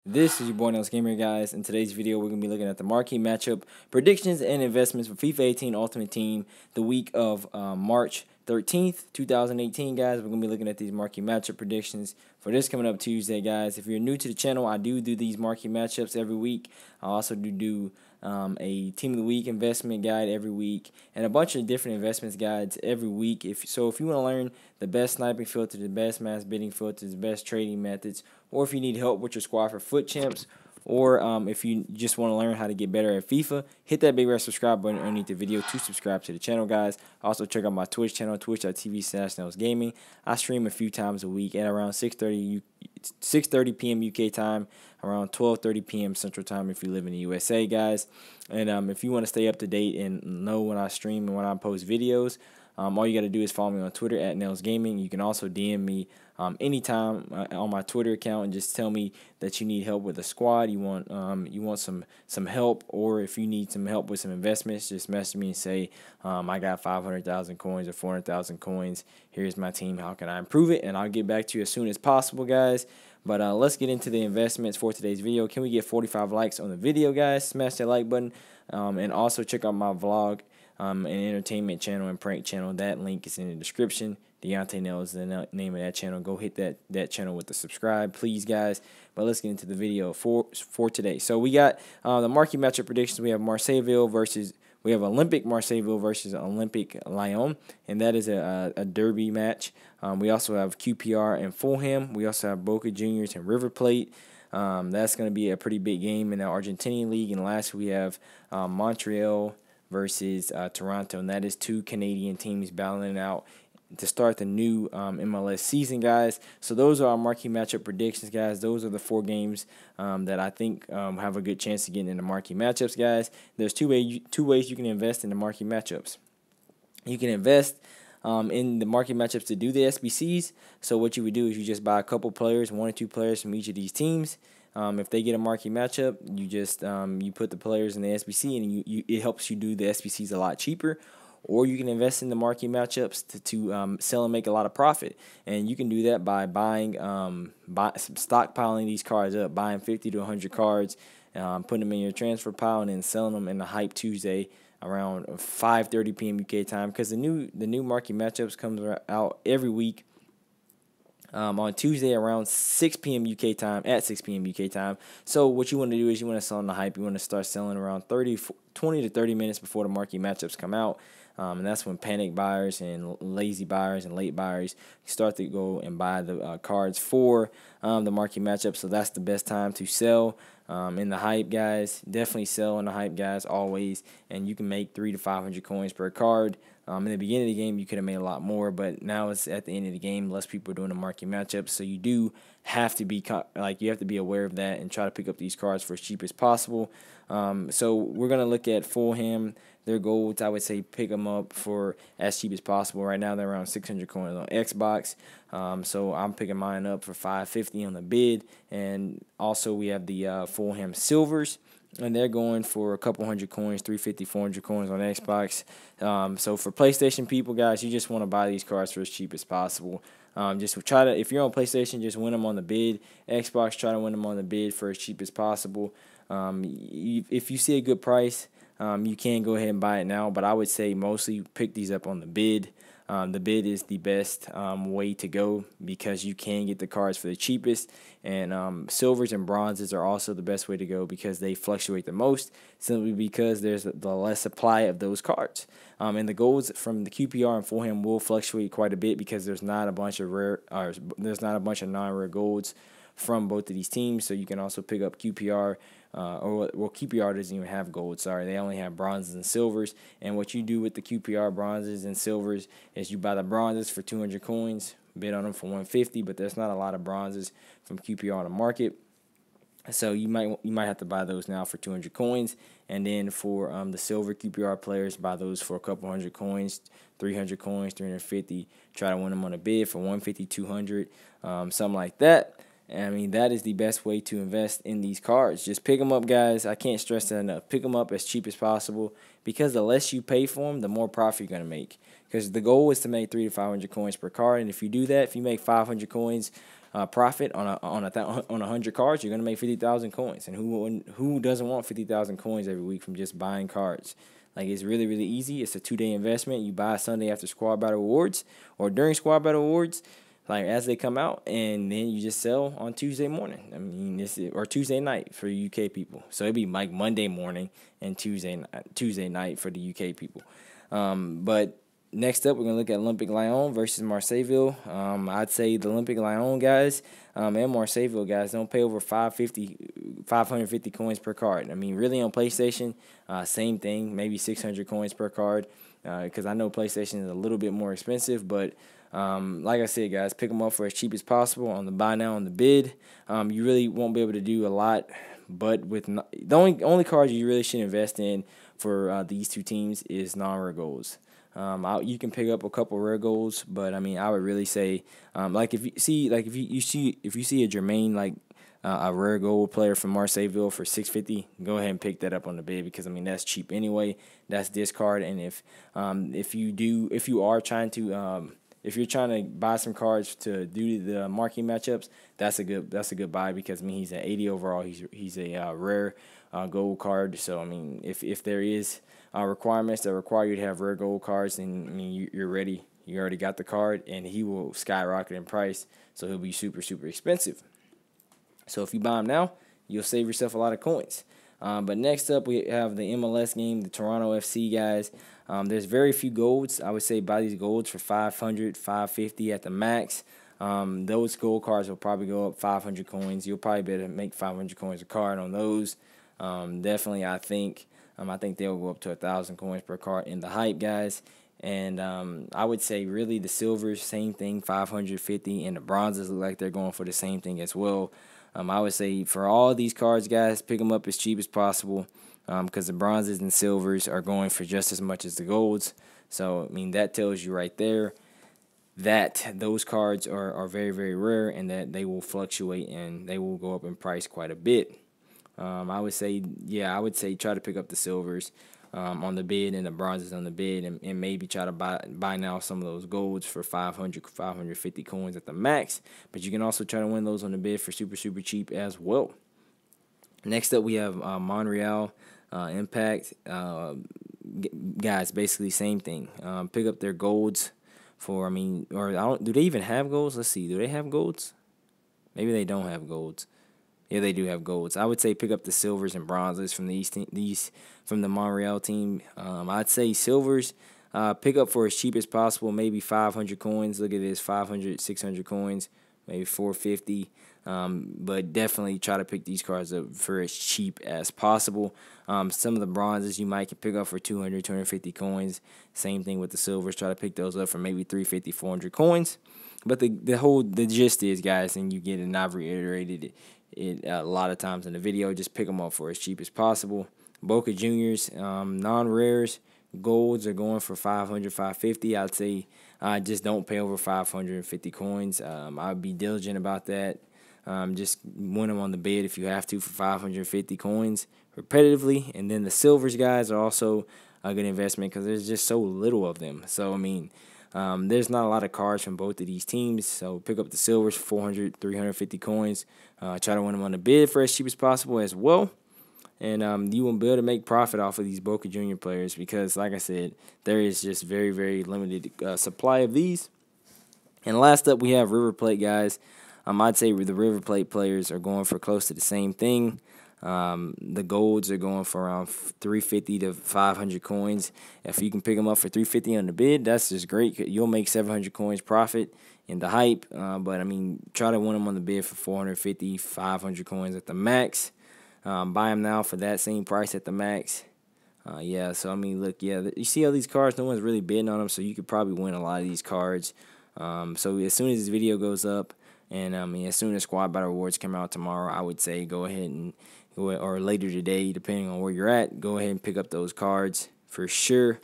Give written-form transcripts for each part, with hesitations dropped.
This is your boy Nails Gamer, guys. In today's video, we're going to be looking at the marquee matchup predictions and investments for FIFA 18 Ultimate Team the week of March 13th, 2018, guys. We're going to be looking at these marquee matchup predictions for this coming up Tuesday, guys. If you're new to the channel, I do these marquee matchups every week. I also do a Team of the Week investment guide every week and a bunch of different investments guides every week. If you want to learn the best sniping filters, the best mass bidding filters, the best trading methods, or if you need help with your squad for foot champs, or if you just want to learn how to get better at FIFA, hit that big red subscribe button underneath the video to subscribe to the channel, guys. Also, check out my Twitch channel, twitch.tv/nailsgaming. I stream a few times a week at around 6:30 p.m. UK time, around 12:30 p.m. Central Time if you live in the USA, guys. And if you want to stay up to date and know when I stream and when I post videos, all you got to do is follow me on Twitter at @nailsgaming. You can also DM me anytime on my Twitter account and just tell me that you need help with a squad. You want some help, or if you need some help with some investments, just message me and say I got 500,000 coins or 400,000 coins. Here's my team. How can I improve it? And I'll get back to you as soon as possible, guys. But let's get into the investments for today's video. Can we get 45 likes on the video, guys? Smash that like button, and also check out my vlog and entertainment channel and prank channel. That link is in the description. Deontay Nail is the name of that channel. Go hit that channel with the subscribe, please, guys. But let's get into the video for today. So we got the marquee matchup predictions. We have Olympique Marseille versus Olympique Lyon, and that is a derby match. We also have QPR and Fulham. We also have Boca Juniors and River Plate. That's going to be a pretty big game in the Argentinian league. And last we have Montreal versus Toronto, and that is two Canadian teams battling it out to start the new MLS season, guys. So those are our marquee matchup predictions, guys. Those are the 4 games that I think have a good chance of getting into marquee matchups, guys. There's two ways you can invest in the marquee matchups. You can invest in the marquee matchups to do the SBCs. So what you would do is you just buy a couple players, 1 or 2 players from each of these teams. If they get a marquee matchup, you just you put the players in the SBC, and it helps you do the SBCs a lot cheaper. Or you can invest in the marquee matchups to sell and make a lot of profit. And you can do that by stockpiling these cards up, buying 50 to 100 cards, putting them in your transfer pile, and then selling them in the Hype Tuesday around 5:30 p.m. UK time. Because the new marquee matchups comes out every week. On Tuesday around 6 p.m. UK time, at 6 p.m. UK time. So what you want to do is you want to sell on the Hype. You want to start selling around 20 to 30 minutes before the marquee matchups come out. And that's when panic buyers and lazy buyers and late buyers start to go and buy the cards for the marquee matchup. So that's the best time to sell in the Hype, guys. Definitely sell in the Hype, guys, always. And you can make 300 to 500 coins per card. In the beginning of the game, you could have made a lot more, but now it's at the end of the game. Less people are doing the marquee matchups, so you do have to be aware of that and try to pick up these cards for as cheap as possible. So we're gonna look at Fulham. Their golds, I would say, pick them up for as cheap as possible. Right now, they're around 600 coins on Xbox. So I'm picking mine up for 550 on the bid, and also we have the Fulham Silvers. And they're going for a couple hundred coins, 350, 400 coins on Xbox. So for PlayStation people, guys, you just want to buy these cards for as cheap as possible. Just try to, if you're on PlayStation, just win them on the bid. Xbox, try to win them on the bid for as cheap as possible. If you see a good price, you can go ahead and buy it now. But I would say mostly pick these up on the bid. The bid is the best way to go because you can get the cards for the cheapest, and silvers and bronzes are also the best way to go because they fluctuate the most, simply because there's the less supply of those cards. And the golds from the QPR and Fulham will fluctuate quite a bit because there's not a bunch of non-rare golds from both of these teams. So you can also pick up QPR. QPR doesn't even have gold. Sorry, they only have bronzes and silvers. And what you do with the QPR bronzes and silvers is you buy the bronzes for 200 coins, bid on them for 150. But there's not a lot of bronzes from QPR on the market, so you might have to buy those now for 200 coins. And then for the silver QPR players, buy those for a couple hundred coins, 300 coins, 350. Try to win them on a bid for 150, 200, something like that. I mean, that is the best way to invest in these cards. Just pick them up, guys. I can't stress that enough. Pick them up as cheap as possible because the less you pay for them, the more profit you're going to make. Because the goal is to make 300 to 500 coins per card. And if you do that, if you make 500 coins profit on 100 cards, you're gonna make 50,000 coins. And who doesn't want 50,000 coins every week from just buying cards? Like, it's really, really easy. It's a 2-day investment. You buy Sunday after Squad Battle Awards or during Squad Battle Awards, like as they come out, and then you just sell on Tuesday morning. I mean, or Tuesday night for UK people. So it'd be like Monday morning and Tuesday night for the UK people. But next up, we're going to look at Olympique Lyon versus Marseille. I'd say the Olympique Lyon guys and Marseille guys don't pay over 550 coins per card. I mean, really on PlayStation, same thing, maybe 600 coins per card, because I know PlayStation is a little bit more expensive. But like I said, guys, pick them up for as cheap as possible on the buy now on the bid. You really won't be able to do a lot, but with the only cards you really should invest in for these two teams is non-rare golds. You can pick up a couple rare golds, but I mean, I would really say, like if you see a Jermaine, like a rare gold player from Marseille for 650, go ahead and pick that up on the bid, because I mean that's cheap anyway. That's discard, and if you're trying to buy some cards to do the marquee matchups, that's a good buy, because I mean he's an 80 overall. He's a rare gold card. So I mean, if there is requirements that require you to have rare gold cards, then I mean you're ready. You already got the card, and he will skyrocket in price. So he'll be super, super expensive. So if you buy him now, you'll save yourself a lot of coins. But next up, we have the MLS game, the Toronto FC guys. There's very few golds. I would say buy these golds for 500, 550 at the max. Those gold cards will probably go up 500 coins. You'll probably be able to make 500 coins a card on those. Definitely, I think they'll go up to 1,000 coins per card in the hype, guys. And I would say really the silvers, same thing, 550, and the bronzes look like they're going for the same thing as well. I would say for all these cards, guys, pick them up as cheap as possible, because the bronzes and silvers are going for just as much as the golds. So I mean, that tells you right there that those cards are very, very rare, and that they will fluctuate and they will go up in price quite a bit. I would say try to pick up the silvers on the bid and the bronzes on the bid, and maybe try to buy now some of those golds for 500, 550 coins at the max. But you can also try to win those on the bid for super, super cheap as well. Next up, we have Montreal Impact. Guys, basically same thing. Pick up their golds for, do they even have golds? Let's see. Do they have golds? Maybe they don't have golds. Yeah, they do have golds. I would say pick up the silvers and bronzes from from the Montreal team. I'd say silvers, pick up for as cheap as possible, maybe 500 coins. Look at this, 500, 600 coins, maybe 450. But definitely try to pick these cards up for as cheap as possible. Some of the bronzes you might can pick up for 200, 250 coins. Same thing with the silvers. Try to pick those up for maybe 350, 400 coins. But the gist is, guys, and you get it, and I've reiterated it a lot of times in the video, just pick them up for as cheap as possible. Boca Juniors, non-rares, golds are going for 500, 550. I'd say just don't pay over 550 coins. I'd be diligent about that. Just win them on the bid if you have to for 550 coins repetitively. And then the silvers, guys, are also a good investment because there's just so little of them. So, I mean, there's not a lot of cards from both of these teams. So pick up the silvers for 400, 350 coins. Try to win them on the bid for as cheap as possible as well. And you won't be able to make profit off of these Boca Junior players because, like I said, there is just very, very limited supply of these. And last up, we have River Plate, guys. I'd say the River Plate players are going for close to the same thing. The golds are going for around 350 to 500 coins. If you can pick them up for 350 on the bid, that's just great. You'll make 700 coins profit in the hype. But, I mean, try to win them on the bid for 450, 500 coins at the max. Buy them now for that same price at the max. Yeah, so, I mean, look, yeah, you see all these cards, no one's really bidding on them, so you could probably win a lot of these cards. So as soon as this video goes up, and as soon as Squad Battle Awards come out tomorrow, I would say go ahead and or later today, depending on where you're at, go ahead and pick up those cards for sure.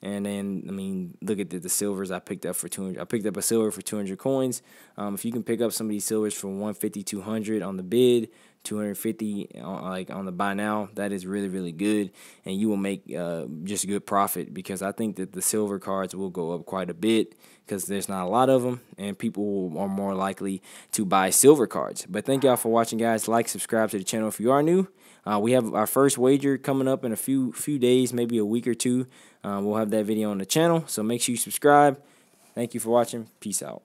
And then, look at the silvers I picked up for 200. I picked up a silver for 200 coins. If you can pick up some of these silvers for 150, 200 on the bid, 250 on the buy now. That is really, really good, and you will make just good profit, because I think that the silver cards will go up quite a bit because there's not a lot of them, and people are more likely to buy silver cards. But thank y'all for watching, guys. Like, subscribe to the channel if you are new. We have our first wager coming up in a few days, maybe a week or two. We'll have that video on the channel, so make sure you subscribe. Thank you for watching. Peace out.